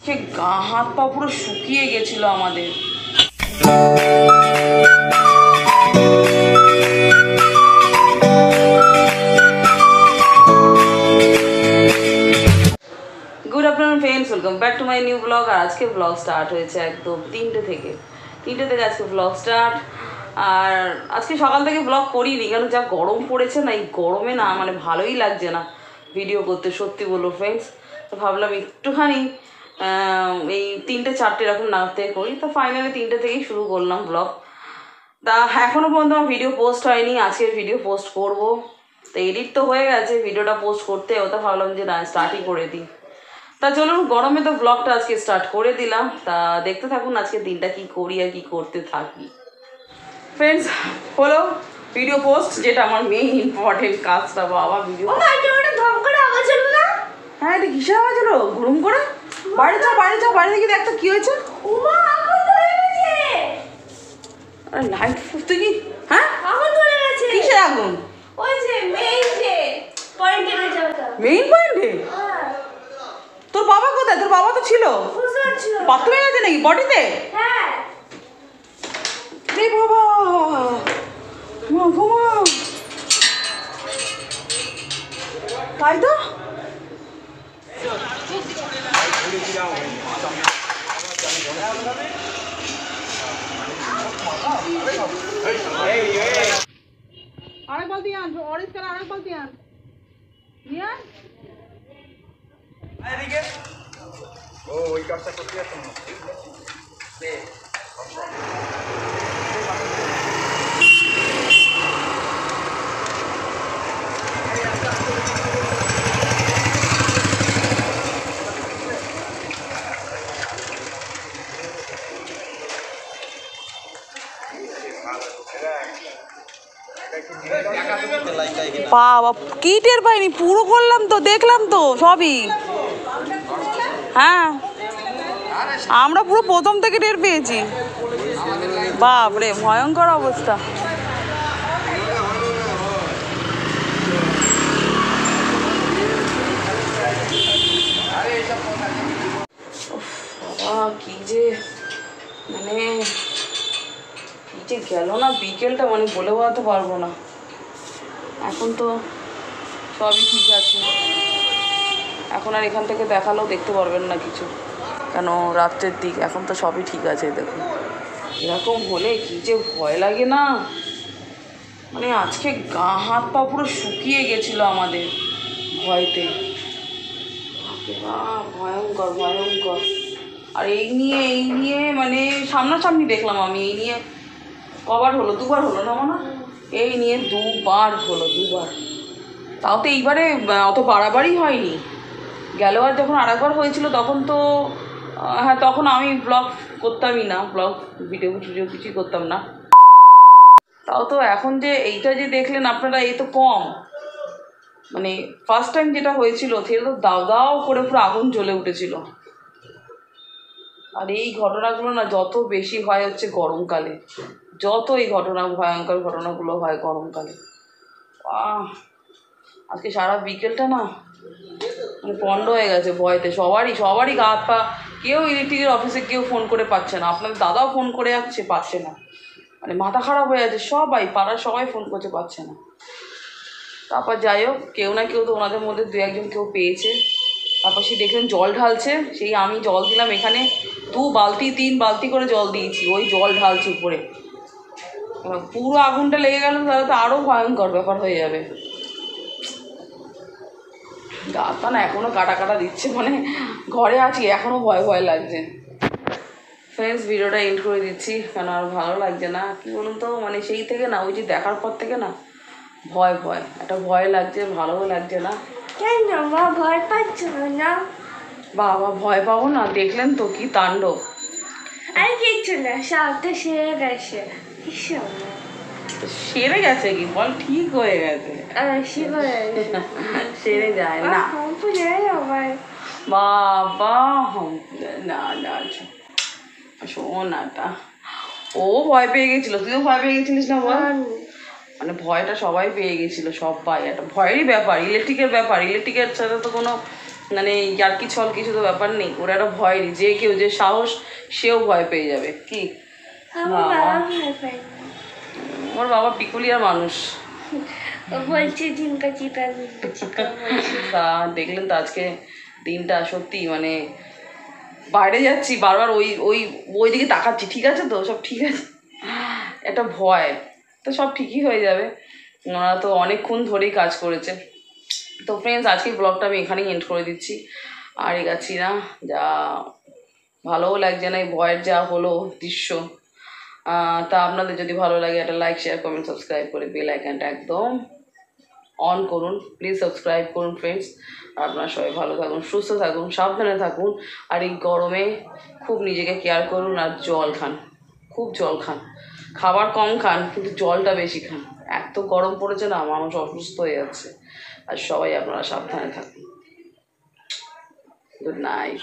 সে গা হাত পা পুরো শুকিয়ে গেছিল আমাদের। Good afternoon friends, welcome back to my new blog. আর আজকে ব্লগ স্টার্ট হয়েছে একদম 3টে থেকে আজকে ব্লগ স্টার্ট। আর আজকে সকাল থেকে ব্লগ করিনি, কারণ যা গরম পড়েছে না, এই গরমে না মানে ভালোই লাগছে না ভিডিও করতে, সত্যি বলবো ফ্রেন্ডস। তো ভাবলাম একটুখানি এই 3টে-4টে এরকম নামতে করি। তো ফাইনালি 3টে থেকেই শুরু করলাম ব্লগ। তা এখনও পর্যন্ত আমার ভিডিও পোস্ট হয়নি, আজকের ভিডিও পোস্ট করব। তো এডিট তো হয়ে গেছে, ভিডিওটা পোস্ট করতে ওটা ভাবলাম যে না স্টার্টই করে দিই। তা চলুন, গরমে তো ব্লগটা আজকে স্টার্ট করে দিলাম। তা দেখতে থাকুন আজকে দিনটা কি করি আর কি করতে থাকি। ফ্রেন্ডস, হলো ভিডিও পোস্ট, যেটা আমার মেইন ইম্পর্টেন্ট কাজটা। বাবা ভিডিও, হ্যাঁ এটা কিসের আওয়াজ হলো ঘুরুম করে? বাইরে যাও, বাইরে দেখি একটা কি হয়েছে। আরে লাইট তুই কি, হ্যাঁ কিসের আগুন? মেইন পয়েন্টে? তোর বাবা কোথায়? তোর বাবা তো ছিল বাথরুমে গেছে নাকি বডিতে? রে বাবা, ঘুমা তাই তো। আরেক বালতি আন, অরেঞ্জ কালার আরেক বালতি আন। নিয়ান এদিকে। ও ওই কাজটা করতে যাচ্ছ না? বাবা কি টের পাইনি, পুরো করলাম তো, দেখলাম তো সবই। হ্যাঁ আমরা পুরো প্রথম থেকে টের পেয়েছি। বাপরে ভয়ঙ্কর অবস্থা। বাবা কি যে মানে কি যে গেল না বিকেলটা, মানে বলে বোঝাতে পারবো না। এখন তো সবই ঠিক আছে, এখন আর এখান থেকে দেখালেও দেখতে পারবেন না কিছু, কেন রাত্রের দিক। এখন তো সবই ঠিক আছে। দেখুন এরকম হলে কি যে ভয় লাগে না, মানে আজকে গা হাত পা পুরো শুকিয়ে গেছিল আমাদের ভয়তে। ভয়ঙ্কর ভয়ঙ্কর। আর এই নিয়ে মানে সামনাসামনি দেখলাম আমি, এই নিয়ে কবার হলো, 2বার হলো না মানে, এই নিয়ে 2বার হলো, 2বার। তাও তো এইবারে অত বাড়াবাড়ি হয়নি। গেলবার যখন আরেকবার হয়েছিল তখন তো হ্যাঁ তখন আমি ব্লগ করতামই না, ব্লগ ভিডিও কিছুই করতাম না। তাও তো এখন যে এইটা যে দেখলেন আপনারা, এই তো কম। মানে ফার্স্ট টাইম যেটা হয়েছিল সেটা তো দাও দাও করে পুরো আগুন জ্বলে উঠেছিল। আর এই ঘটনাগুলো না যত বেশি হয় হচ্ছে গরমকালে, যত এই ভয়ঙ্কর ঘটনাগুলো হয় গরমকালে। আজকে সারা বিকেলটা না মানে পণ্ড হয়ে গেছে ভয়তে। সবারই গা হাত পা, কেউ ইলেকট্রিকের অফিসে কেউ ফোন করে পাচ্ছে না, আপনাদের দাদাও ফোন করে যাচ্ছে পাচ্ছে না, মানে মাথা খারাপ হয়ে যাচ্ছে সবাই, পাড়ার সবাই ফোন করছে পাচ্ছে না। তারপর যাই হোক, কেউ না কেউ তো ওনাদের মধ্যে 2-1জন কেউ পেয়েছে। তারপর সে দেখলেন জল ঢালছে, সেই আমি জল দিলাম এখানে 2 বালতি 3 বালতি করে জল দিয়েছি, ওই জল ঢালছি উপরে। পুরো আগুনটা লেগে গেল, তাহলে তো আরও ভয়ঙ্কর ব্যাপার হয়ে যাবে। গা তা না এখনও কাটা দিচ্ছে, মানে ঘরে আছি এখনও ভয় লাগছে। ফ্রেন্ডস ভিডিওটা এন্ড করে দিচ্ছি, কেন আর ভালো লাগছে না। কি বলুন তো, মানে সেই থেকে না, ওই যে দেখার পর থেকে না ভয় একটা ভয় লাগছে, ভালোও লাগছে না। কেন মা ভয় পাচ্ছ না? বাবা ভয় পাবো না, দেখলেন তো কি তাণ্ডব। আরে কিচ্ছু না, সবটা সেরে গেছে। সেরে গেছে কি বল, ঠিক হয়ে গেছে। সেরে যায় না বাবা, না শোনাটা। ও ভয় পেয়ে গেছিল, তুইও ভয় পেয়ে গেছিলিস না বল? মানে ভয়টা সবাই পেয়ে গেছিল, সবাই। একটা ভয়েরই ব্যাপার, ইলেকট্রিকের সাথে তো কোনো মানে ইয়ার্কি ছল কিছু তো ব্যাপার নেই, ওর একটা ভয় নেই, যে কেউ যে সাহস সেও ভয় পেয়ে যাবে কি। আমার বাবা ভয় পায় না। ওর বাবা পিকুলিয়ার মানুষ। ও বলছে ঝিমকা চিকা বলছে। তা দেখলেন তো আজকে দিনটা সত্যি মানে বাইরে যাচ্ছি বারবার ওই ওই ওইদিকে তাকাচ্ছি, ঠিক আছে তো সব ঠিক আছে, একটা ভয়। তো সব ঠিকই হয়ে যাবে, ওনারা তো অনেকক্ষণ ধরেই কাজ করেছে। তো ফ্রেন্ডস আজকে ব্লগটা আমি এখানেই এন্ড করে দিচ্ছি, আর এগাচ্ছি না, যা ভালোও লাগছে না এই ভয়ের যা হলো দৃশ্য। তা আপনাদের যদি ভালো লাগে একটা লাইক শেয়ার কমেন্ট সাবস্ক্রাইব করে বেল আইকনটা একদম অন করুন, প্লিজ সাবস্ক্রাইব করুন ফ্রেন্ডস। আপনারা সবাই ভালো থাকুন, সুস্থ থাকুন, সাবধানে থাকুন, আর এই গরমে খুব নিজেকে কেয়ার করুন, আর জল খান, খুব জল খান, খাবার কম খান কিন্তু জলটা বেশি খান। এত গরম পড়েছে না, মানুষ অসুস্থ হয়ে যাচ্ছে। আর সবাই আপনারা সাবধানে থাকুন। Good night.